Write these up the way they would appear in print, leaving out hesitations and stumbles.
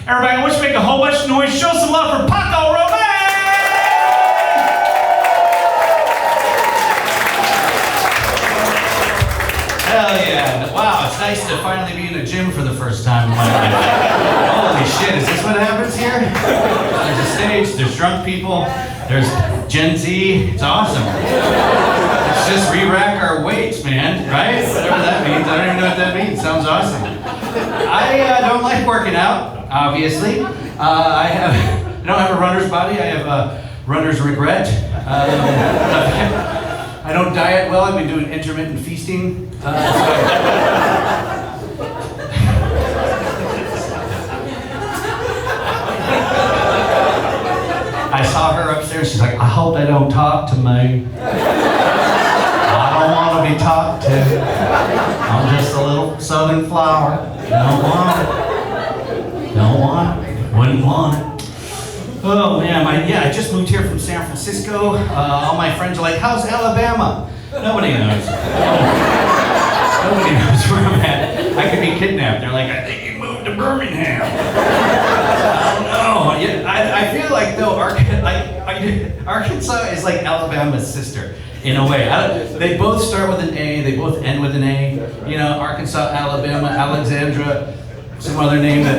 Everybody, I want you to make a whole bunch of noise. Show some love for Paco Romane! Hell yeah. Wow, it's nice to finally be in a gym for the first time in my life. Holy shit, is this what happens here? There's a stage, there's drunk people, there's Gen Z. It's awesome. Let's just re-rack our weights, man, right? Whatever that means. I don't even know what that means. Sounds awesome. I don't like working out, obviously. I don't have a runner's body. I have a runner's regret. I don't diet well. I've been doing intermittent feasting. I saw her upstairs. She's like, I hope they don't talk to me. I don't want to be talked to. I'm just a little southern flower. Don't want it. Don't want it. Wouldn't want it. Oh man, I just moved here from San Francisco. All my friends are like, how's Alabama? Nobody knows. Nobody knows where I'm at. I could be kidnapped. They're like, I think you moved to Birmingham. I don't know. I feel like though Arkansas is like Alabama's sister in a way. They both start with an A. They both end with an A. You know, Arkansas, Alabama, Alexandra. Some other name that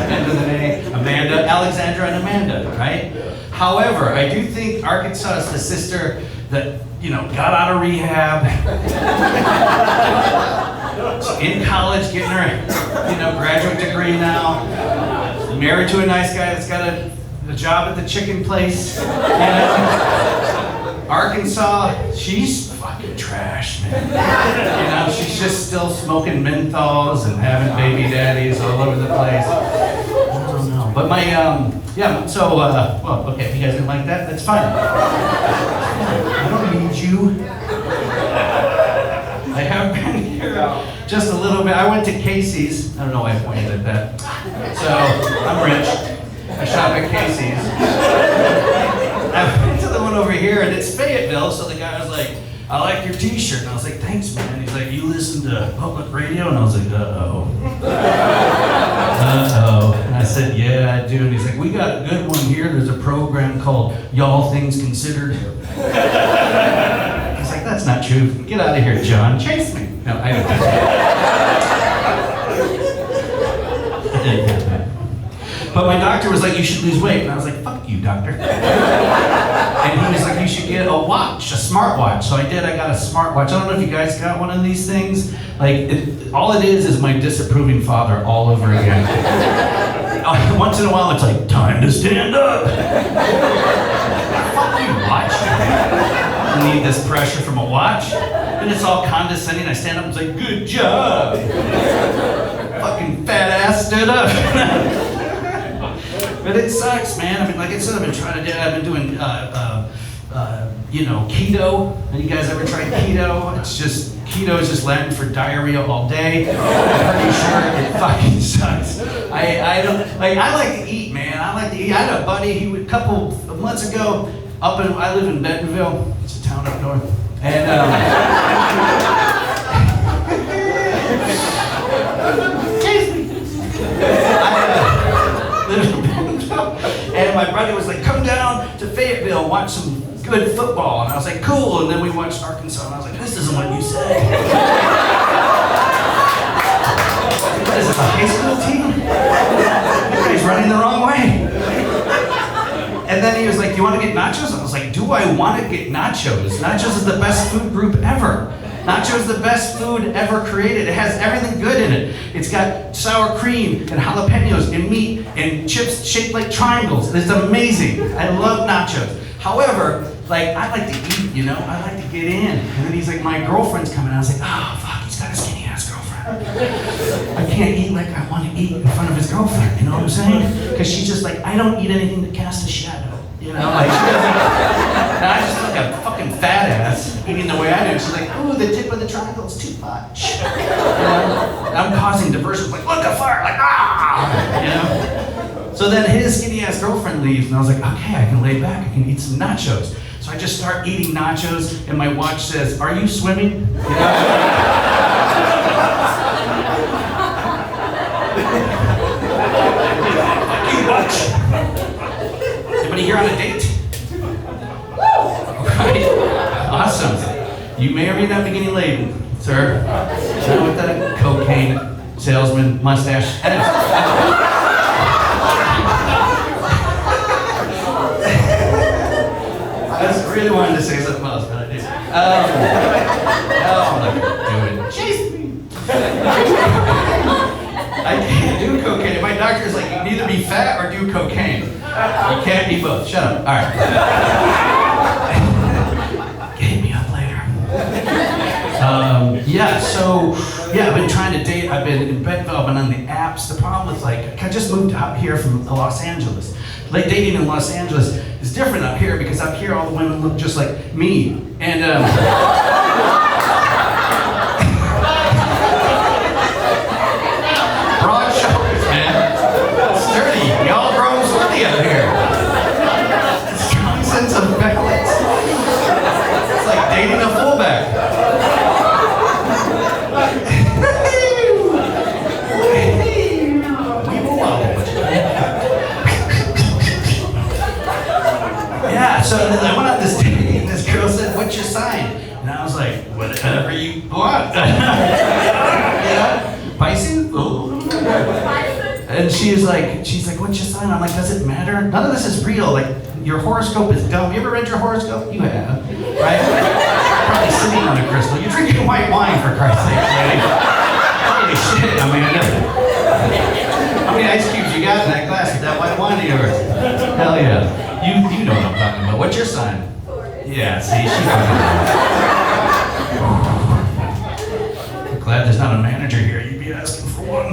ends with an A. Amanda, Alexandra, and Amanda, right? However, I do think Arkansas is the sister that, you know, got out of rehab, in college, getting her, you know, graduate degree now, married to a nice guy that's got a job at the chicken place. You know? Arkansas, she's fucking trash, man. You know, she's just still smoking menthols and having baby daddies all over the place. I don't know. But my, well, okay, if you guys didn't like that, that's fine. I don't need you. I have been here just a little bit. I went to Casey's. I don't know why I pointed at that. So, I'm rich. I shop at Casey's. I went to the one over here, and it's Fayetteville, so the guy was like, I like your t-shirt. And I was like, thanks, man. He's like, you listen to public radio? And I was like, uh-oh. Uh-oh. And I said, yeah, I do. And he's like, we got a good one here. There's a program called Y'all Things Considered. I was like, that's not true. Get out of here, John. Chase me. No, I don't. I didn't have that. But my doctor was like, you should lose weight. And I was like, fuck you, doctor. And he was like, you should get a watch, a smartwatch. So I did, I got a smartwatch. I don't know if you guys got one of these things. Like, all it is my disapproving father all over again. Once in a while, it's like, time to stand up. Fuck you, watch. I need this pressure from a watch. And it's all condescending. I stand up and say, good job. Fucking fat ass stood up. But it sucks, man. I mean, like I said, I've been trying to do it. I've been doing, you know, keto. Have you guys ever tried keto? Keto is just Latin for diarrhea all day. I'm pretty sure it fucking sucks. I like to eat, man. I like to eat. I had a buddy, a couple of months ago, I live in Bentonville. It's a town up north. And, and my brother was like, come down to Fayetteville and watch some good football. And I was like, cool. And then we watched Arkansas, and I was like, this isn't what you say. What is this, a high school team? Everybody's running the wrong way. And then he was like, do you want to get nachos? I was like, do I want to get nachos? Nachos is the best food group ever. Nachos is the best food ever created. It has everything good in it. It's got sour cream and jalapenos and meat and chips shaped like triangles. It's amazing. I love nachos. However, like, I like to eat, you know? I like to get in. And then he's like, my girlfriend's coming. I was like, oh, fuck, he's got a skinny ass girlfriend. I can't eat like I want to eat in front of his girlfriend, you know what I'm saying? Because she's just like, I don't eat anything that casts a shadow. You know, like, she doesn't. And I just look like a fucking fat ass eating the way I do. She's like, ooh, the tip of the triangle is too much. You know? And I'm causing diversion. Like, look, a fire, like, ah! You know? So then his skinny ass girlfriend leaves, and I was like, okay, I can lay back, I can eat some nachos. So I just start eating nachos, and my watch says, are you swimming? You know? may or may not be getting laid, sir. Not with that cocaine salesman mustache. I just really wanted to say something else, but I didn't. No, I'm not gonna do it. Chase me. I can't do cocaine. My doctor's like, you can either be fat or do cocaine. You can't be both. Shut up. All right. Hit me up later. I've been trying to date. I've been in Fayetteville. I've been on the apps. The problem is, like, I just moved out here from Los Angeles. Like, dating in Los Angeles is different up here because up here all the women look just like me. And broad shoulders, man. Sturdy. Y'all grown sturdy up here. Strong sense of balance. It's like dating a fullback. So then I went on this date, and this girl said, "What's your sign?" And I was like, "Whatever you want." Yeah, Pisces. Oh. And she's like, "What's your sign?" I'm like, "Does it matter? None of this is real. Like, your horoscope is dumb. You ever read your horoscope? You have, right? Probably sitting on a crystal. You're drinking white wine, for Christ's sake, lady. Holy shit! I mean, how many ice cubes you got in that glass with that white wine of yours? Hell yeah." You know what I'm talking about. What's your sign? Yeah, see, she I'm glad there's not a manager here. You'd be asking for one.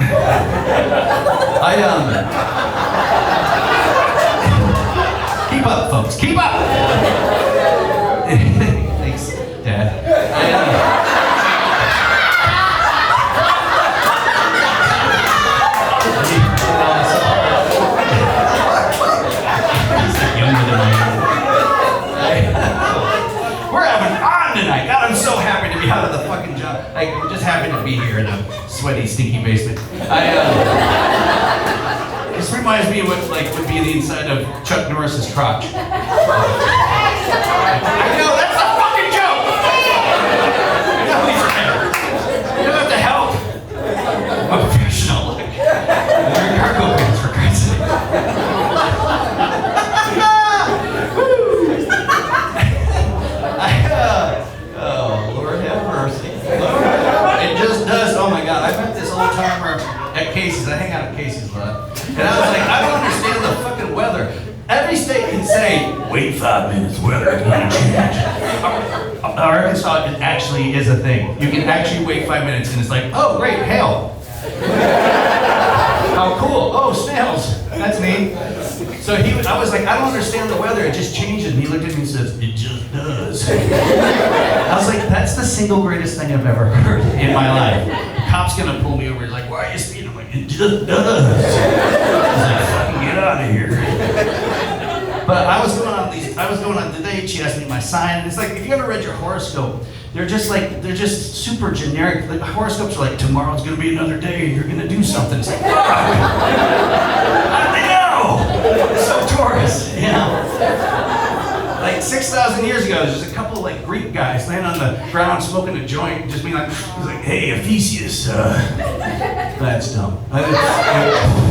Keep up, folks. Keep up! Thanks, Dad. God, I'm so happy to be out of the fucking job. Like, I'm just happy to be here in a sweaty, stinky basement. This reminds me of what would be the inside of Chuck Norris's crotch. I know, that's a fucking joke! I know he's right. You don't have to help. I'm a professional. Wearing cargo pants, for Christ's sake. At Casey's, I hang out at Casey's a lot. And I was like, I don't understand the fucking weather. Every state can say, wait 5 minutes, weather is going to change. Arkansas actually is a thing. You can actually wait 5 minutes and it's like, oh great, hail. Oh cool, oh snails, that's neat. So I was like, I don't understand the weather, it just changes. And he looked at me and says, it just does. I was like, that's the single greatest thing I've ever heard in my life. Cop's gonna pull me over. He's like, why are you speeding? I'm like, it just does. He's like, fucking get out of here. But I was going on the date. She asked me my sign, and it's like, if you ever read your horoscope, they're just super generic. Like, horoscopes are like, tomorrow's gonna be another day, and you're gonna do something. It's like, fuck. How did they know? It's so Taurus, you know. Like 6,000 years ago, there's just a couple of Greek guys laying on the ground smoking a joint, just being like, he's like, hey, Ephesius, that's dumb.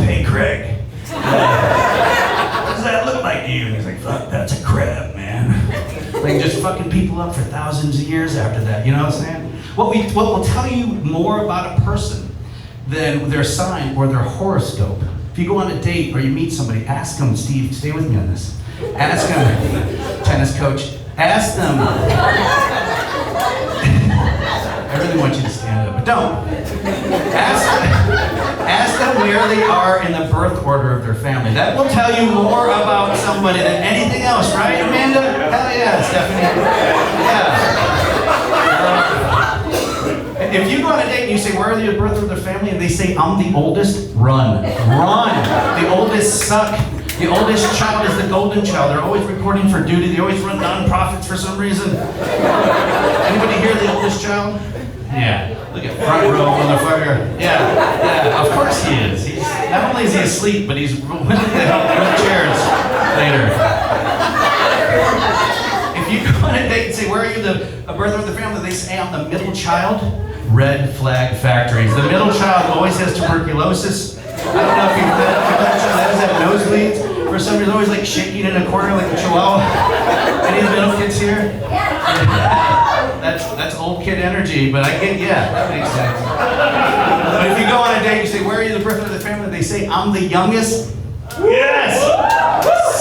Hey, Craig, what does that look like to you? And he's like, fuck, that's a crab, man. Like, just fucking people up for thousands of years after that, you know what I'm saying? What will tell you more about a person than their sign or their horoscope. If you go on a date or you meet somebody, ask them, Steve, stay with me on this. Ask them, tennis coach, ask them. I really want you to stand up, but don't. Ask them where they are in the birth order of their family. That will tell you more about somebody than anything else, right, Amanda? Hell yeah, Stephanie. Yeah. If you go on a date and you say, where are the birth order of their family, and they say, I'm the oldest, run. Run. The oldest suck. The oldest child is the golden child. They're always reporting for duty. They always run nonprofits for some reason. Anybody here the oldest child? Yeah. Look at front row, motherfucker. Yeah. Of course he is. Not only is he asleep, but he's willing to help with chairs later. If you go on a date and say, where are you, a birth of the family? They say, I'm the middle child. Red flag factories. The middle child always has tuberculosis. I don't know if you've met the middle child that has nosebleeds. For some reason, always like shaking in a corner like a chihuahua. Any of the middle kids here? That's old kid energy, but I get, yeah, that makes sense. But if you go on a date, you say, where are you, the birth of the family? They say, I'm the youngest. Yes!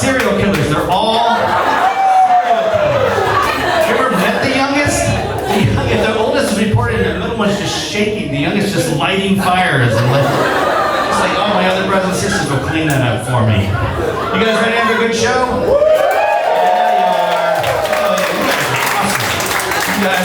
Serial killers. They're all serial killers. You ever met the youngest? If the oldest is reported, the middle one's just shaking. The youngest just lighting fires. And it's like, oh, my other brothers and sisters will clean that up for me. You guys ready to have a good show? Yeah, you are. Oh, yeah, you guys are awesome. You guys